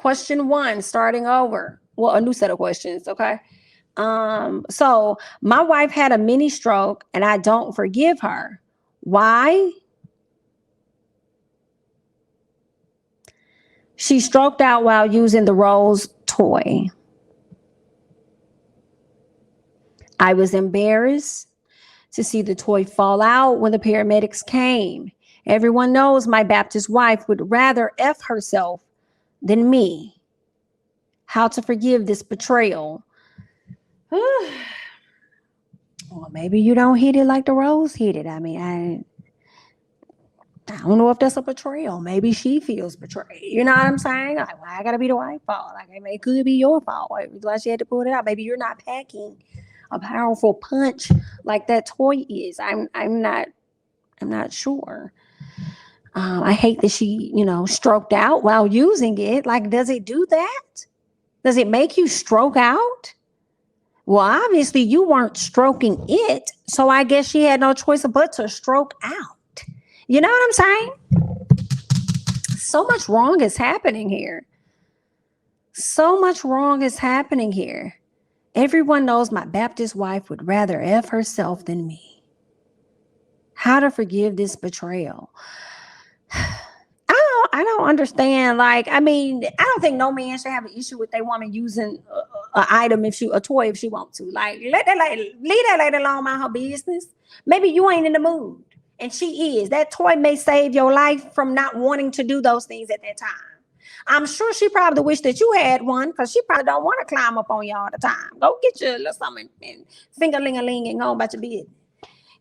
question 1, starting over. Well, a new set of questions, okay? So my wife had a mini stroke and I don't forgive her. Why? She stroked out while using the Rose toy. I was embarrassed to see the toy fall out when the paramedics came. Everyone knows my Baptist wife would rather F herself than me. How to forgive this betrayal? Well, maybe you don't hit it like the Rose hit it. I mean, I don't know if that's a betrayal. Maybe she feels betrayed. You know what I'm saying? Like, why I gotta be the wife's fault? Like, I mean, it could be your fault. Like, why she had to pull it out? Maybe you're not packing a powerful punch like that toy is. I'm not sure. I hate that she, stroked out while using it. Like, does it do that? Does it make you stroke out? Well, obviously you weren't stroking it, so I guess she had no choice but to stroke out. You know what I'm saying? So much wrong is happening here. So much wrong is happening here. Everyone knows my Baptist wife would rather F herself than me. How to forgive this betrayal? I don't understand. Like, I mean, I don't think no man should have an issue with their woman using an item a toy if she wants to. Like, leave that lady alone about her business. Maybe you ain't in the mood, and she is. That toy may save your life from not wanting to do those things at that time. I'm sure she probably wish that you had one, because she probably don't want to climb up on you all the time. Go get your little something and finger-ling-a-ling and go about your business.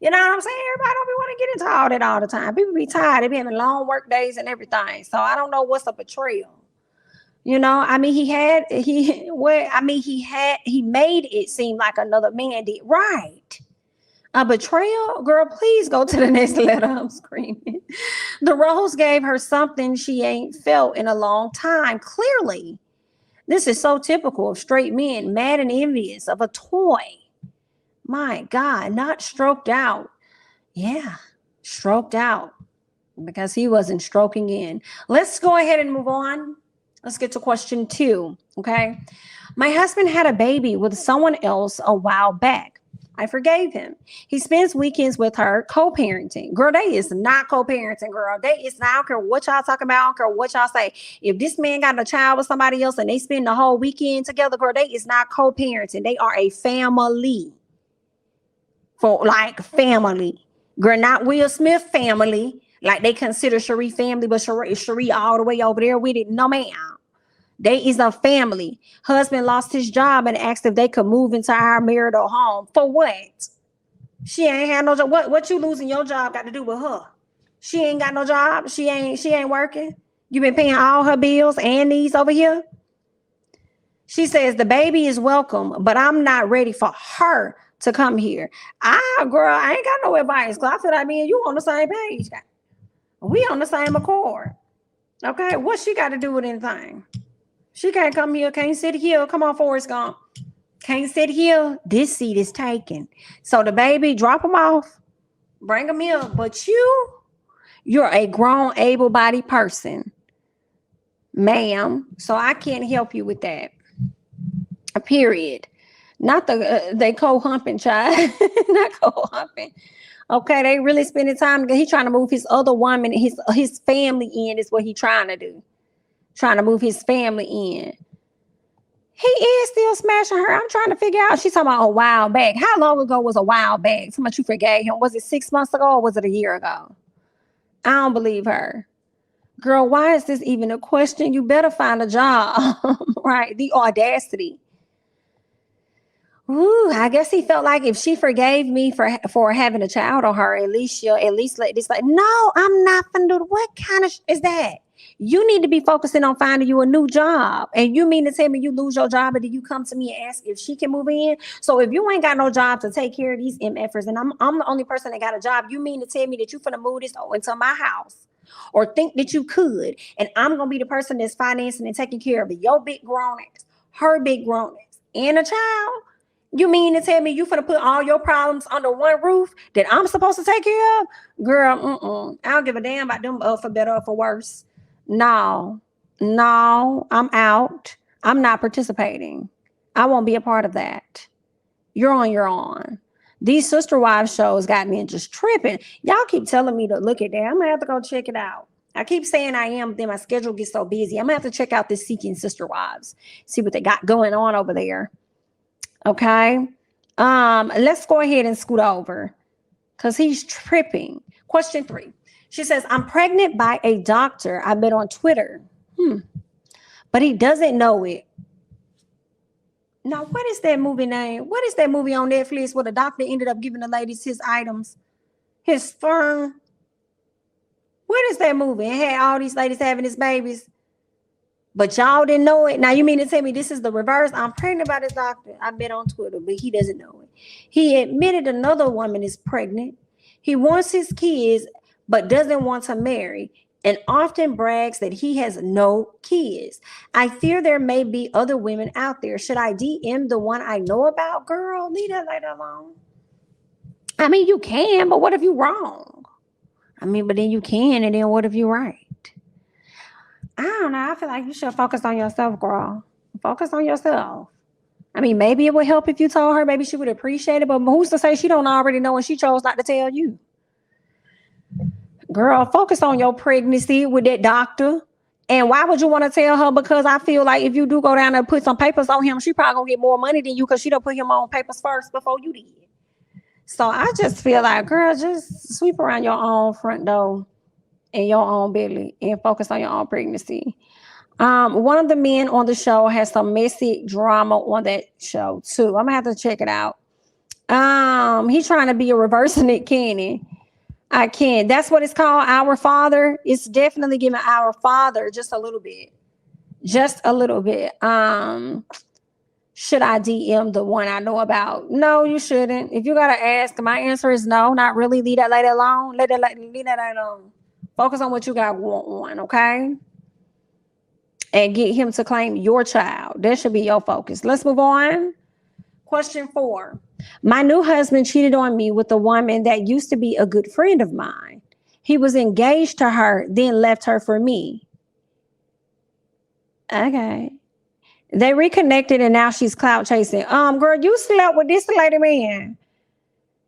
You know what I'm saying? Everybody don't be want to get into all that all the time. People be tired. They be having long work days and everything. So I don't know what's a betrayal. I mean, he made it seem like another man did. Right. A betrayal? Girl, please go to the next letter. I'm screaming. The Rose gave her something she ain't felt in a long time. Clearly, this is so typical of straight men, mad and envious of a toy. My God, not stroked out. Yeah, stroked out because he wasn't stroking in. Let's go ahead and move on. Let's get to question 2, okay? My husband had a baby with someone else a while back. I forgave him. He spends weekends with her, co-parenting. Girl, they is not co-parenting, girl. They is not, I don't care what y'all talking about. I don't care what y'all say. If this man got a child with somebody else and they spend the whole weekend together, girl, they is not co-parenting. They are a family. For like family. Girl, not Will Smith family. Like they consider Cherie family, but Cherie all the way over there with it. No, ma'am. They is a family. Husband lost his job and asked if they could move into our marital home. For what? She ain't had no job. What you losing your job got to do with her? She ain't got no job. She ain't working. You been paying all her bills and these over here. She says the baby is welcome, but I'm not ready for her to come here. Girl, I ain't got no advice. Cause I feel like me and you on the same page. We on the same accord. Okay, what she got to do with anything? She can't come here, can't sit here. Come on, Forrest Gump. Can't sit here. This seat is taken. So the baby, drop him off, bring him here. But you're a grown, able-bodied person, ma'am. So I can't help you with that. A period. Not they co-humping, child. Not co-humping. Okay, they really spending time. He trying to move his other woman, his family in is what he trying to do. Trying to move his family in. He is still smashing her. I'm trying to figure out. She's talking about a while back. How long ago was a while back? So much you forgave him. Was it 6 months ago or was it a year ago? I don't believe her. Girl, why is this even a question? You better find a job. Right? The audacity. Ooh, I guess he felt like if she forgave me for having a child on her, at least she'll let this. Like, no, I'm not gonna do. What kind of is that? You need to be focusing on finding you a new job. And you mean to tell me you lose your job and then you come to me and ask if she can move in? So if you ain't got no job to take care of these MFers and I'm the only person that got a job, you mean to tell me that you finna move this into my house or think that you could, and I'm gonna be the person that's financing and taking care of your big grown ass, her big grown ass, and a child? You mean to tell me you finna put all your problems under one roof that I'm supposed to take care of? Girl, I don't give a damn about them for better or for worse. No, No, I'm out. I'm not participating. I won't be a part of that. You're on your own. These Sister Wives shows got me just tripping. Y'all keep telling me to look at that. I'm gonna have to go check it out. I keep saying I am, then my schedule gets so busy. I'm gonna have to check out this Seeking Sister Wives, see what they got going on over there. Okay. Let's go ahead and scoot over because he's tripping. Question 3. She says, I'm pregnant by a doctor I met on Twitter. But he doesn't know it. Now, what is that movie name? What is that movie on Netflix where the doctor ended up giving the ladies his items, his sperm? What is that movie? And had all these ladies having his babies, but y'all didn't know it. Now, you mean to tell me this is the reverse? I'm pregnant by this doctor I met on Twitter, but he doesn't know it. He admitted another woman is pregnant. He wants his kids, but doesn't want to marry, and often brags that he has no kids. I fear there may be other women out there. Should I DM the one I know about? Girl, leave that lady alone. I mean, you can, but what if you're wrong? I mean, but then you can, and then what if you're right? I don't know. I feel like you should focus on yourself, girl. Focus on yourself. I mean, maybe it would help if you told her. Maybe she would appreciate it, but who's to say she don't already know and she chose not to tell you? Girl, focus on your pregnancy with that doctor. And why would you want to tell her? Because I feel like if you do go down and put some papers on him, she probably gonna get more money than you because she don't put him on papers first before you did. So I just feel like, girl, just sweep around your own front door and your own belly and focus on your own pregnancy. One of the men on the show has some messy drama on that show too. I'm gonna have to check it out. He's trying to be a reverse Nick Cannon. I can't. That's what it's called, Our Father. It's definitely giving Our Father just a little bit. Just a little bit. Should I DM the one I know about? No, you shouldn't. If you gotta ask, my answer is no, not really. Leave that lady alone. Leave that lady alone. Focus on what you got going on, okay? And get him to claim your child. That should be your focus. Let's move on. Question 4. My new husband cheated on me with a woman that used to be a good friend of mine. He was engaged to her, then left her for me. Okay. They reconnected and now she's clout chasing. Girl, you slept with this lady man.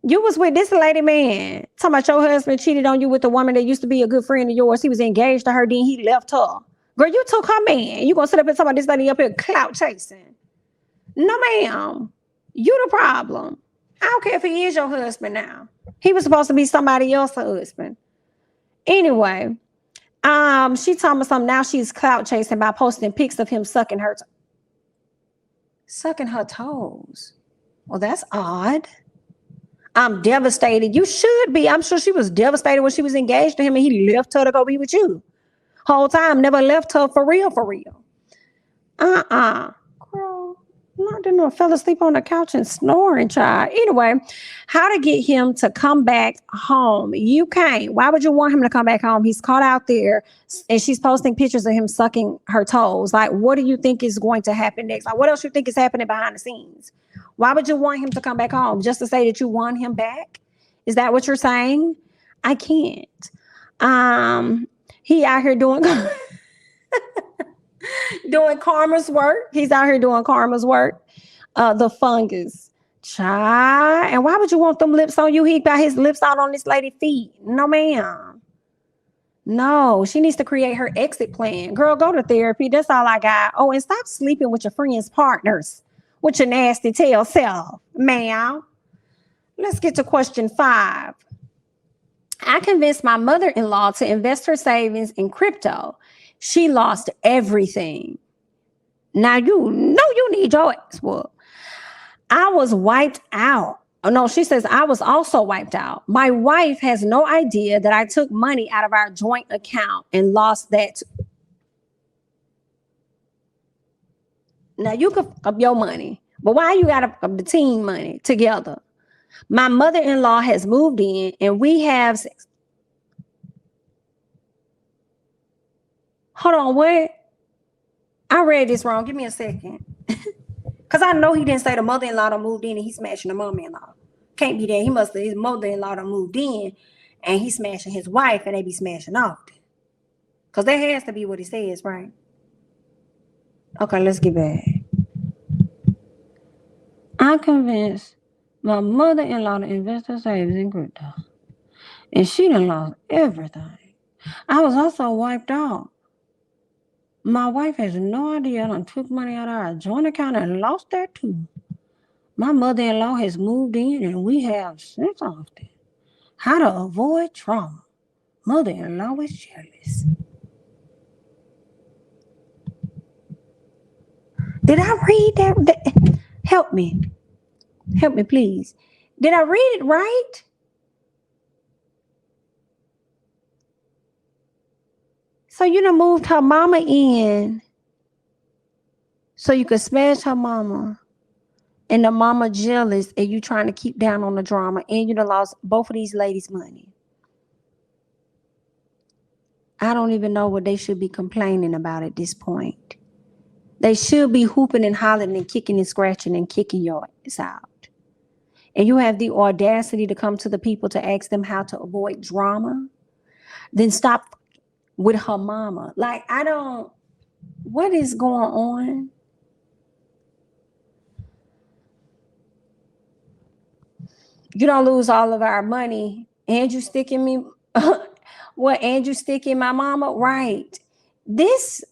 You was with this lady man. Talking about your husband cheated on you with a woman that used to be a good friend of yours. He was engaged to her, then he left her. Girl, you took her man. You gonna sit up and talk about this lady up here clout chasing? No, ma'am. You the problem. I don't care if he is your husband now. He was supposed to be somebody else's husband. Anyway, she told me something. Now she's clout chasing by posting pics of him sucking her toes. Well, that's odd. I'm devastated. You should be. I'm sure she was devastated when she was engaged to him and he left her to go be with you. Whole time, never left her for real, for real. Girl, I didn't know, fell asleep on the couch and snoring, child. Anyway, how to get him to come back home? You can't. Why would you want him to come back home? He's caught out there and she's posting pictures of him sucking her toes. Like, what do you think is going to happen next? Like, what else you think is happening behind the scenes? Why would you want him to come back home? Just to say that you want him back? Is that what you're saying? I can't. He out here doing karma's work. He's out here doing karma's work. The fungus. Child. And why would you want them lips on you? He got his lips out on this lady's feet. No, ma'am. No, she needs to create her exit plan. Girl, go to therapy. That's all I got. Oh, and stop sleeping with your friends' partners. With your nasty tail self, ma'am. Let's get to question 5. I convinced my mother-in-law to invest her savings in crypto. She lost everything. Now you know you need your ass whooped. I was wiped out. Oh no, she says I was also wiped out. My wife has no idea that I took money out of our joint account and lost that. Now you could up your money, but why you got up the team money together? My mother-in-law has moved in and we have sex. Hold on, what? I read this wrong. Give me a second. Because I know he didn't say the mother-in-law done moved in and he's smashing the mother-in-law. Can't be that. He must have, his mother-in-law done moved in and he's smashing his wife and they be smashing off. Because that has to be what he says, right? Okay, let's get back. I convinced my mother-in-law to invest her savings in crypto, and she done lost everything. I was also wiped out. My wife has no idea I done took money out of our joint account and lost that too. My mother-in-law has moved in and we have sex often. How to avoid trauma. Mother-in-law is jealous. Did I read that? Help me. Help me, please. Did I read it right? So you done moved her mama in so you could smash her mama. And the mama jealous and you trying to keep down on the drama. And you done lost both of these ladies' money. I don't even know what they should be complaining about at this point. They should be hooping and hollering and kicking and scratching and kicking your ass out. And you have the audacity to come to the people to ask them how to avoid drama. Then stop with her mama. Like, what is going on? You don't lose all of our money and you sticking me. What? And you sticking my mama? Right. This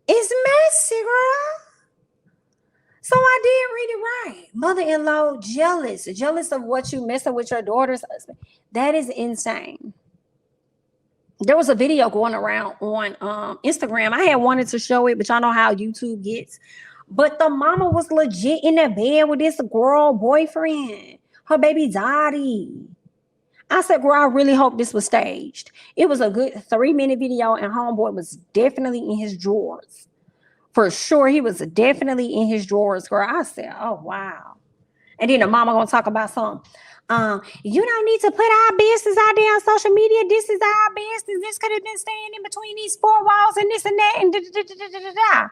is messy, girl. So I did read it right. Mother-in-law jealous of what you messing with your daughter's husband. That is insane. There was a video going around on Instagram. I had wanted to show it, but y'all know how YouTube gets. But the mama was legit in the bed with this girl boyfriend, her baby daddy. I said, girl, I really hope this was staged. It was a good 3-minute video, and homeboy was definitely in his drawers. For sure, he was definitely in his drawers, girl. I said, oh, wow. And then the mama gonna talk about something. You don't need to put our business out there on social media. This is our business. This could have been staying in between these four walls and this and that and da-da-da-da-da-da.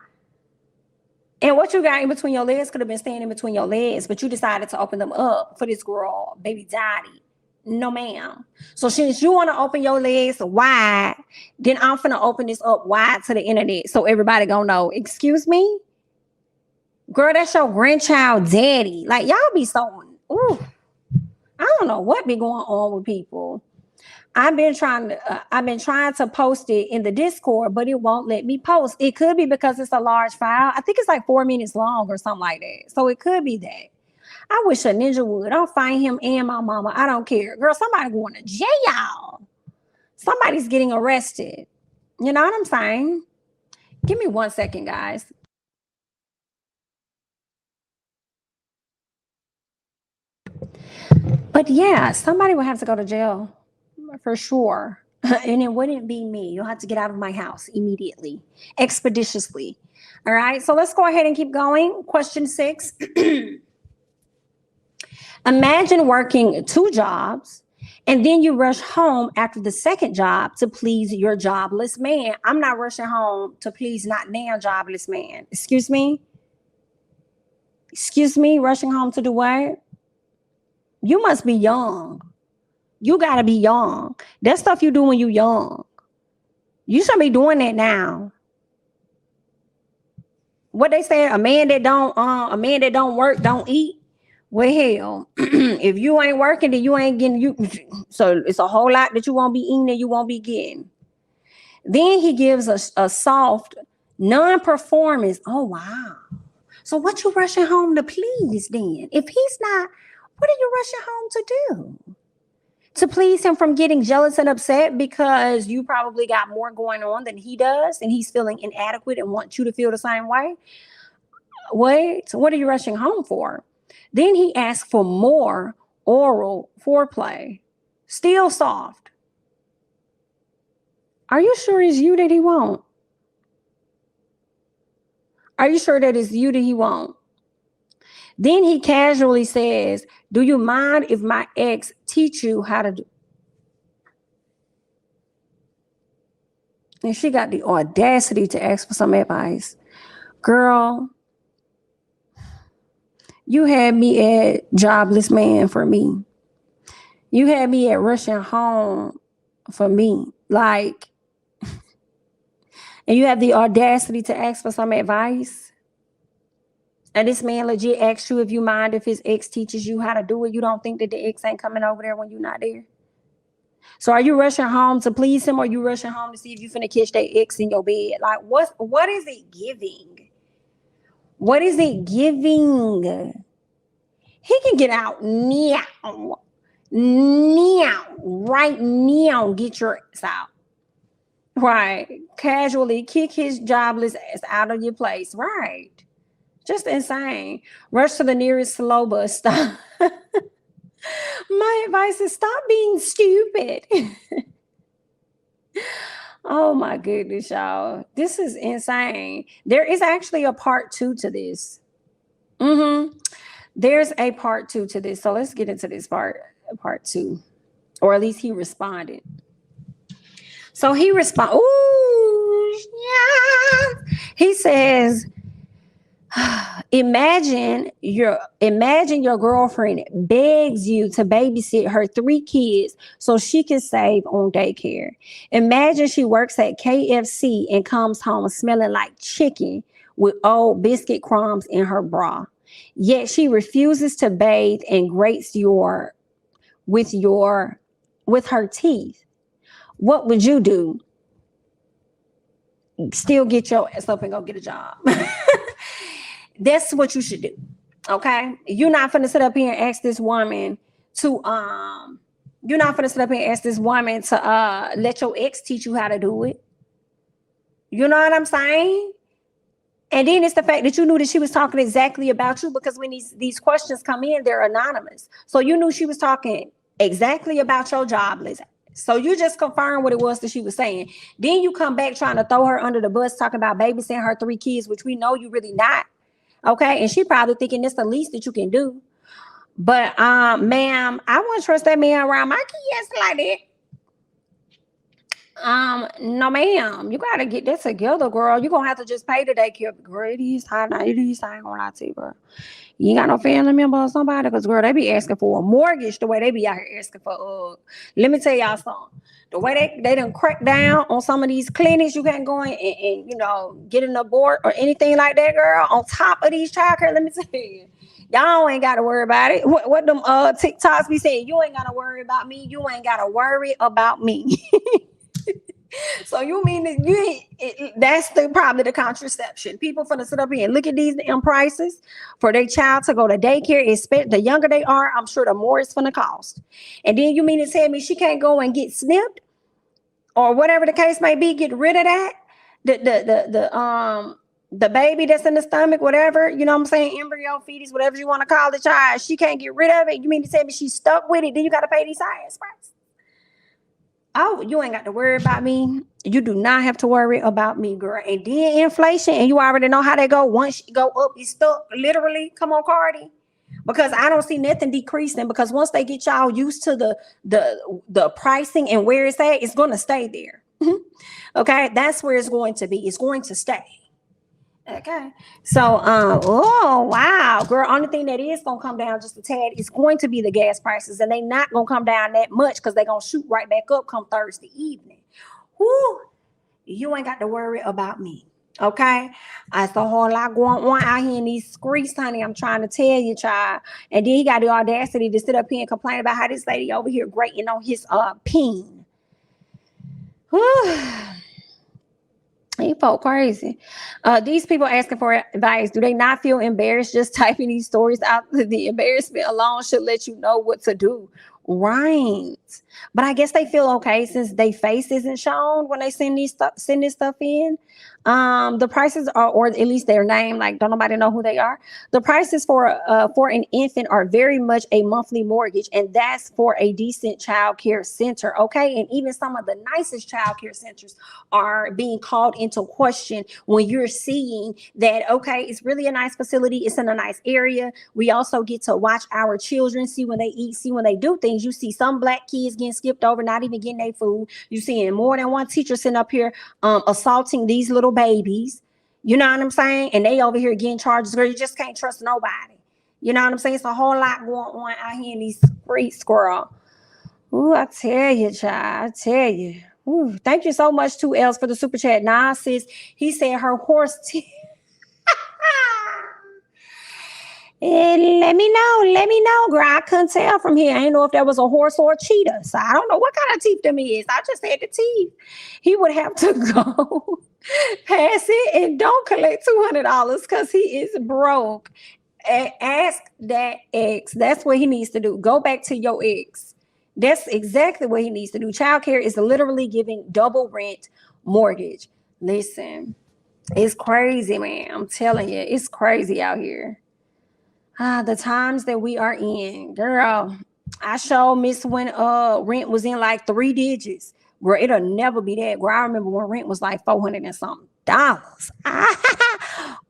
And what you got in between your legs could have been staying in between your legs, but you decided to open them up for this girl, baby daddy. No, ma'am. So since you want to open your legs wide, then I'm finna open this up wide to the internet so everybody gonna know. Excuse me? Girl, that's your grandchild daddy. Like, y'all be so, ooh. I don't know what be going on with people. I've been trying to post it in the Discord, but it won't let me post. It could be because it's a large file. I think it's like 4 minutes long or something like that. So it could be that. I wish a ninja would. I'll find him and my mama. I don't care. Girl, somebody going to jail. Somebody's getting arrested. You know what I'm saying? Give me 1 second, guys. But yeah, somebody will have to go to jail for sure. And it wouldn't be me. You'll have to get out of my house immediately, expeditiously. All right. So let's go ahead and keep going. Question 6. Imagine working 2 jobs and then you rush home after the second job to please your jobless man. I'm not rushing home to please not now jobless man. Excuse me? Excuse me? Rushing home to do what? You must be young. You got to be young. That stuff you do when you young. You should be doing that now. What they say, a man that don't work, don't eat. Well, hell, if you ain't working, then you ain't getting you. So it's a whole lot that you won't be eating and you won't be getting. Then he gives a soft non-performance. Oh, wow. So what you rushing home to please then? If he's not, what are you rushing home to do? To please him from getting jealous and upset because you probably got more going on than he does and he's feeling inadequate and wants you to feel the same way? Wait, so what are you rushing home for? Then he asks for more oral foreplay. Still soft. Are you sure it's you that he won't? Are you sure that it's you that he won't? Then he casually says, do you mind if my ex teach you how to do? And she got the audacity to ask for some advice. Girl, you had me at jobless man for me. You had me at rushing home for me. Like, and you have the audacity to ask for some advice? And this man legit asked you if you mind if his ex teaches you how to do it. You don't think that the ex ain't coming over there when you're not there? So are you rushing home to please him, or you rushing home to see if you finna catch that ex in your bed? Like, what is it giving? What is it giving? He can get out now. Now. Right now. Get your ass out. Right. Casually kick his jobless ass out of your place. Right. Just insane. Rush to the nearest slow bus stop. My advice is stop being stupid. Oh my goodness, y'all. This is insane. There is actually a part 2 to this. There's a part 2 to this. So let's get into this part 2. Or at least he responded. So he responded. Ooh, yeah. He says, imagine your girlfriend begs you to babysit her 3 kids so she can save on daycare. Imagine she works at KFC and comes home smelling like chicken with old biscuit crumbs in her bra. Yet she refuses to bathe and grates with her teeth. What would you do? Still get your ass up and go get a job. That's what you should do. Okay. You're not finna sit up here and ask this woman to let your ex teach you how to do it. You know what I'm saying? And then it's the fact that you knew that she was talking exactly about you, because when these questions come in, they're anonymous. So you knew she was talking exactly about your jobless. So you just confirmed what it was that she was saying. Then you come back trying to throw her under the bus, talking about babysitting her 3 kids, which we know you really not. Okay. And she probably thinking it's the least that you can do. But ma'am, I wouldn't trust that man around my kids like that. No, ma'am, you gotta get that together, girl. You're gonna have to just pay the daycare. Girl, it is high now. It is high. I ain't gonna lie to you, girl. You ain't got no family member or somebody, because girl, they be asking for a mortgage the way they be out here asking for let me tell y'all something. The way they done crack down on some of these clinics, you can't go in and get an abort or anything like that, girl. On top of these childcare, let me tell you. Y'all ain't got to worry about it. What them TikToks be saying? You ain't got to worry about me. You ain't got to worry about me. So you mean that that's probably the contraception. People finna sit up here and look at these damn prices for their child to go to daycare. Expect the younger they are, I'm sure the more it's finna cost. And then you mean to tell me she can't go and get snipped or whatever the case may be, get rid of that? The baby that's in the stomach, whatever, you know what I'm saying, embryo, fetus, whatever you want to call the child, she can't get rid of it. You mean to tell me she's stuck with it? Then you got to pay these science prices. Oh, you ain't got to worry about me. You do not have to worry about me, girl. And then inflation, and you already know how they go. Once you go up, it's stuck. Literally, come on, Cardi. Because I don't see nothing decreasing. Because once they get y'all used to the pricing and where it's at, it's going to stay there. Okay, that's where it's going to be. It's going to stay. Okay. So, oh wow, girl. Only thing that is gonna come down just a tad is going to be the gas prices, and they not gonna come down that much because they're gonna shoot right back up come Thursday evening. Whoo, you ain't got to worry about me. Okay, it's a whole lot going on out here in these streets, honey. I'm trying to tell you, child. And then he got the audacity to sit up here and complain about how this lady over here grating on his peen. Whew. He felt crazy. These people asking for advice, do they not feel embarrassed just typing these stories out? The embarrassment alone should let you know what to do. Right. But I guess they feel okay since their face isn't shown when they send this stuff in. The prices are, or at least their name, like don't nobody know who they are. The prices for an infant are very much a monthly mortgage, and that's for a decent child care center. Okay. And even some of the nicest child care centers are being called into question when you're seeing that, okay, it's really a nice facility. It's in a nice area. We also get to watch our children, see when they eat, see when they do things. You see some black kids getting skipped over, not even getting their food. You see more than one teacher sitting up here assaulting these little babies. You know what I'm saying? And they over here getting charges. Girl, you just can't trust nobody. You know what I'm saying? It's a whole lot going on out here in these streets, squirrel. Ooh, I tell you, child. I tell you. Ooh, thank you so much, 2Ls, for the super chat. Nah, sis, he said her horse Let me know, girl. I couldn't tell from here. I didn't know if that was a horse or a cheetah. So I don't know what kind of teeth them is. I just had the teeth. He would have to go pass it and don't collect $200 because he is broke. Ask that ex. That's what he needs to do. Go back to your ex. That's exactly what he needs to do. Child care is literally giving double rent mortgage. Listen, it's crazy, man. I'm telling you, it's crazy out here. The times that we are in, girl. I sure miss when rent was in like 3 digits. Girl, it'll never be that. Girl, I remember when rent was like 400 and something dollars.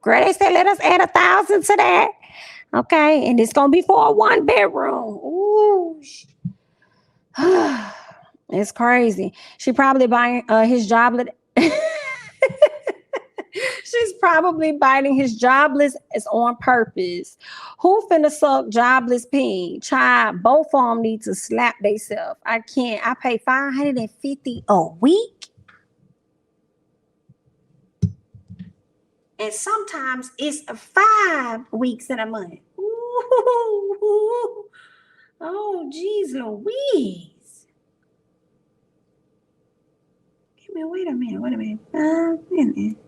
Girl, they said let us add 1,000 to that. Okay, and it's gonna be for a 1 bedroom. Ooh, it's crazy. She probably buying his jobless. She's probably biting his jobless is on purpose. Who finna suck jobless peen? Child, both of them need to slap themselves. I can't. I pay $550 a week. And sometimes it's 5 weeks in a month. Ooh. Oh, geez Louise. Wait a minute. 5 minutes.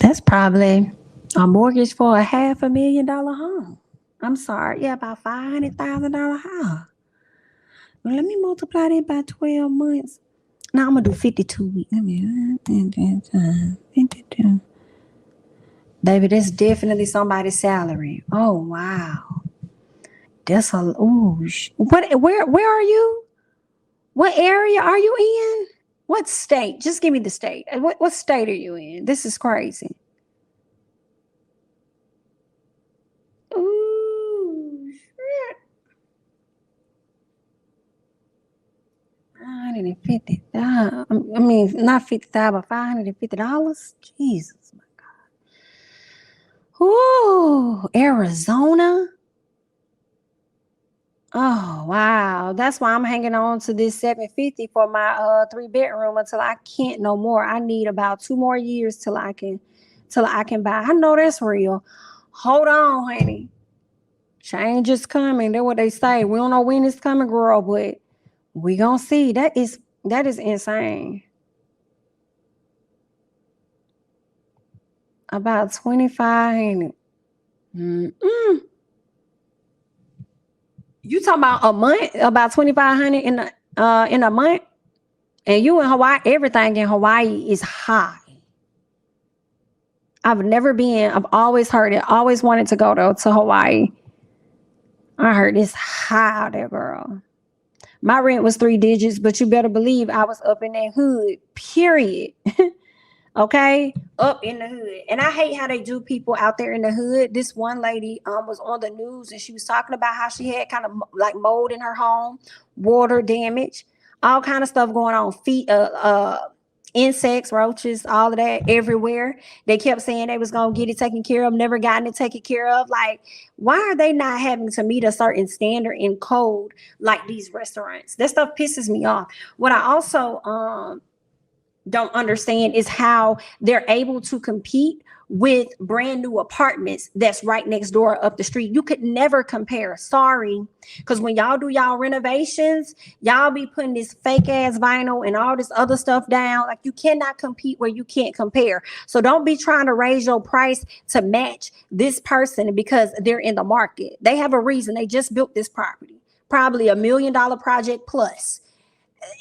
That's probably a mortgage for a $500,000 home. I'm sorry. Yeah, about $500,000 house. Well, let me multiply that by 12 months. Now I'm going to do 52 weeks. 52. Baby, that's definitely somebody's salary. Oh, wow. That's a, ooh. Where are you? What area are you in? What state? Just give me the state. What state are you in? This is crazy. Ooh, shit. 150. I mean, not 50,000, but $550. Jesus, my God. Ooh, Arizona. Oh wow, that's why I'm hanging on to this 750 for my 3 bedroom until I can't no more. I need about 2 more years till I can buy. I know that's real. Hold on, honey. Change is coming. That's what they say. We don't know when it's coming, girl, but we gonna see. That is insane. About 25. You talking about a month? About 2,500 in a month? And you in Hawaii? Everything in Hawaii is high. I've never been. I've always heard it. Always wanted to go to Hawaii. I heard it's high there, girl. My rent was 3 digits, but you better believe I was up in that hood. Period. Okay, up in the hood. And I hate how they do people out there in the hood. This one lady was on the news and she was talking about how she had kind of like mold in her home, water damage, all kind of stuff going on, feet insects, roaches, all of that everywhere. They kept saying they was gonna get it taken care of, never gotten it taken care of. Like, why are they not having to meet a certain standard and code like these restaurants? That stuff pisses me off. What I also don't understand is how they're able to compete with brand new apartments that's right next door up the street. You could never compare. Sorry. Because when y'all do y'all renovations, y'all be putting this fake ass vinyl and all this other stuff down. Like, you cannot compete where you can't compare. So don't be trying to raise your price to match this person because they're in the market. They have a reason. They just built this property, probably $1 million project plus.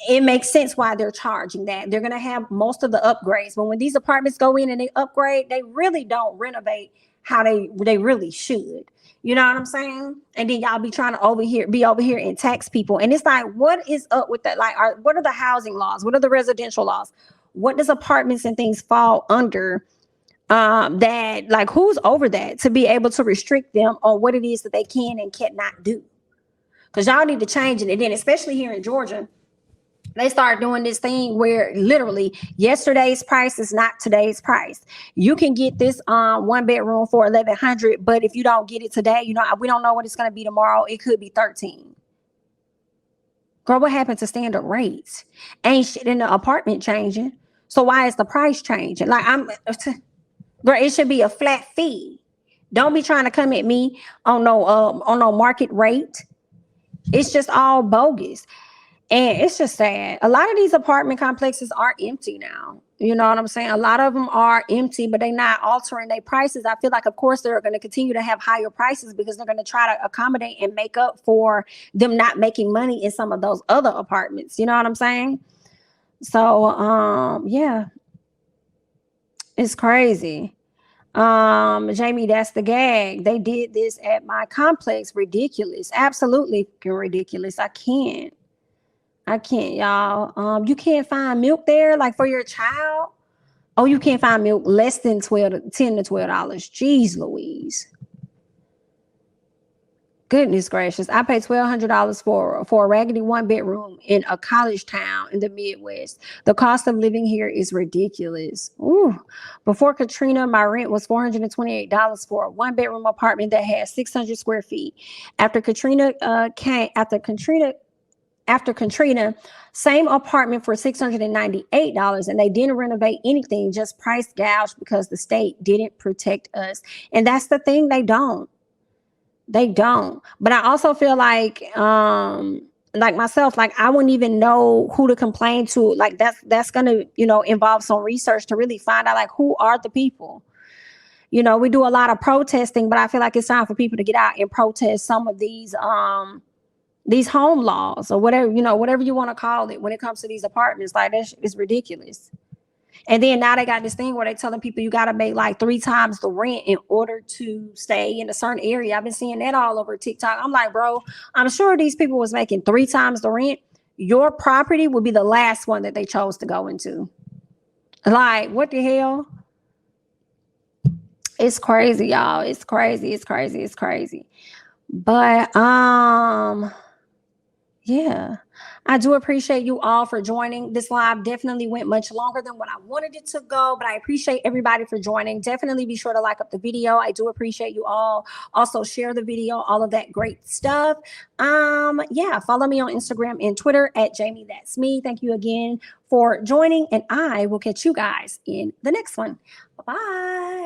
It makes sense why they're charging that. They're going to have most of the upgrades. But when these apartments go in and they upgrade, they really don't renovate how they really should. You know what I'm saying? And then y'all be trying to be over here and tax people. And it's like, what is up with that? Like, what are the housing laws? What are the residential laws? What does apartments and things fall under? That, like, who's over that to be able to restrict them on what it is that they can and cannot do? Because y'all need to change it. And then especially here in Georgia, they start doing this thing where literally yesterday's price is not today's price. You can get this 1 bedroom for 1,100, but if you don't get it today, we don't know what it's going to be tomorrow. It could be 13. Girl, what happened to standard rates? Ain't shit in the apartment changing. So why is the price changing? Like, girl, it should be a flat fee. Don't be trying to come at me on no market rate. It's just all bogus. And it's just sad. A lot of these apartment complexes are empty now. You know what I'm saying? A lot of them are empty, but they're not altering their prices. I feel like, of course, they're going to continue to have higher prices because they're going to try to accommodate and make up for them not making money in some of those other apartments. You know what I'm saying? So, yeah, it's crazy. Jamie, that's the gag. They did this at my complex. Ridiculous. Absolutely ridiculous. I can't, y'all. You can't find milk there, like for your child. Oh, you can't find milk less than $10 to $12. Jeez Louise. Goodness gracious. I paid $1,200 for a raggedy 1-bedroom in a college town in the Midwest. The cost of living here is ridiculous. Ooh. Before Katrina, my rent was $428 for a 1-bedroom apartment that had 600 square feet. After Katrina, same apartment for $698, and they didn't renovate anything, just price gouged because the state didn't protect us. And that's the thing, they don't. But I also feel like myself, like I wouldn't even know who to complain to. Like that's gonna, involve some research to really find out like who are the people. We do a lot of protesting, but I feel like it's time for people to get out and protest some of these home laws or whatever, whatever you want to call it when it comes to these apartments. Like that is ridiculous. And then now they got this thing where they're telling people you got to make like 3 times the rent in order to stay in a certain area. I've been seeing that all over TikTok. I'm like, bro, I'm sure these people was making 3 times the rent. Your property would be the last one that they chose to go into. Like, what the hell? It's crazy, y'all. It's crazy. But, yeah, I do appreciate you all for joining. This live definitely went much longer than what I wanted it to go, but I appreciate everybody for joining. Definitely be sure to like up the video. I do appreciate you all. Also share the video, all of that great stuff. Yeah, follow me on Instagram and Twitter at jamithatsme. Thank you again for joining, and I will catch you guys in the next one. Bye-bye.